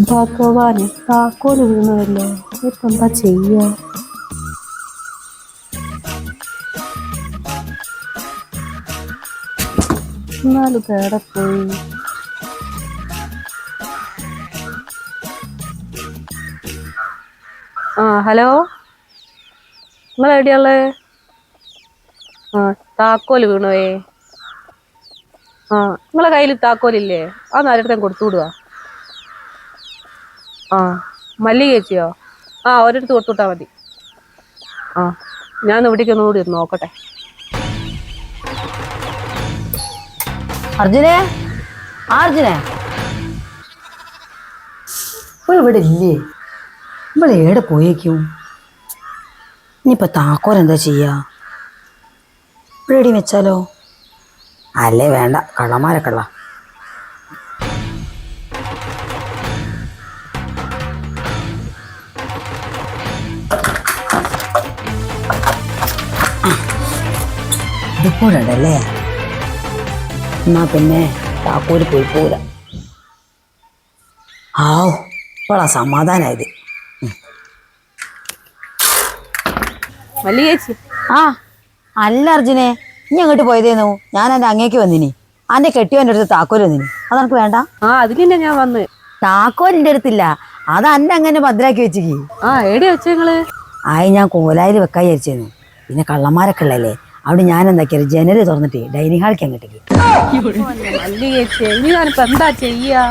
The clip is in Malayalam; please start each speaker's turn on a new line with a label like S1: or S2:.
S1: ഭഗവാന് താക്കോല് വീണല്ലോ, ഇപ്പൊ എന്താ ചെയ്യാ? എന്നാലും കേടെ പോയി. ഹലോ, നിങ്ങൾ എവിടെയുള്ളേ? താക്കോല് വീണോയേ. നിങ്ങളെ കയ്യിൽ താക്കോലില്ലേ? ആ നേരത്തെ കൊടുത്തു വിടുക. മല്ലിക ചേച്ചിയോ? ഒരിടത്ത് കൊടുത്തുവിട്ടാ മതി. ഞാൻ ഇവിടേക്ക് ഒന്നുകൂടി നോക്കട്ടെ.
S2: അർജുനെ, അർജുനെ, ഇവിടെ ഇല്ലേ? ഇവിടെ എവിടെ പോയേക്കും? ഇനിയിപ്പോ താക്കോൽ എന്താ ചെയ്യാ? ഇവിടെ വെച്ചാലോ? അല്ലേ വേണ്ട, കള്ളന്മാരൊക്കെ ഉള്ള. ഇതിപ്പോഴല്ലേ? എന്നാ പിന്നെ താക്കോല് പോയി പോരാ. ഇപ്പോഴാ സമാധാനായത്.
S1: മല്ലികേച്ചി.
S2: അല്ല അർജുനെ, ഇനി അങ്ങോട്ട് പോയതേന്നു? ഞാൻ എൻ്റെ അങ്ങേക്ക് വന്നിനി. അന്റെ കെട്ടിയോൻ്റെ അടുത്ത് താക്കോൽ വന്നിനി. അതെനിക്ക് വേണ്ട.
S1: അതിനെ ഞാൻ വന്ന്.
S2: താക്കോലിൻ്റെ അടുത്തില്ല, അത് അന്നെ അങ്ങനെ ഭദ്രാക്കി വെച്ചിക്ക്.
S1: എവിടെയാ വെച്ച നിങ്ങള്?
S2: ഞാൻ കോലായിൽ വെക്കാൻ വിചാരിച്ചിരുന്നു. പിന്നെ കള്ളന്മാരൊക്കെ ഉള്ളല്ലേ, അവിടെ ഞാൻ എന്താക്കിയത് ജനല് തുറന്നിട്ട് ഡൈനിങ് ഹാളിക്ക് അങ്ങോട്ടേക്ക്.
S1: മല്ലികേച്ചി, ഇനി ഞാനിപ്പോ എന്താ ചെയ്യാ?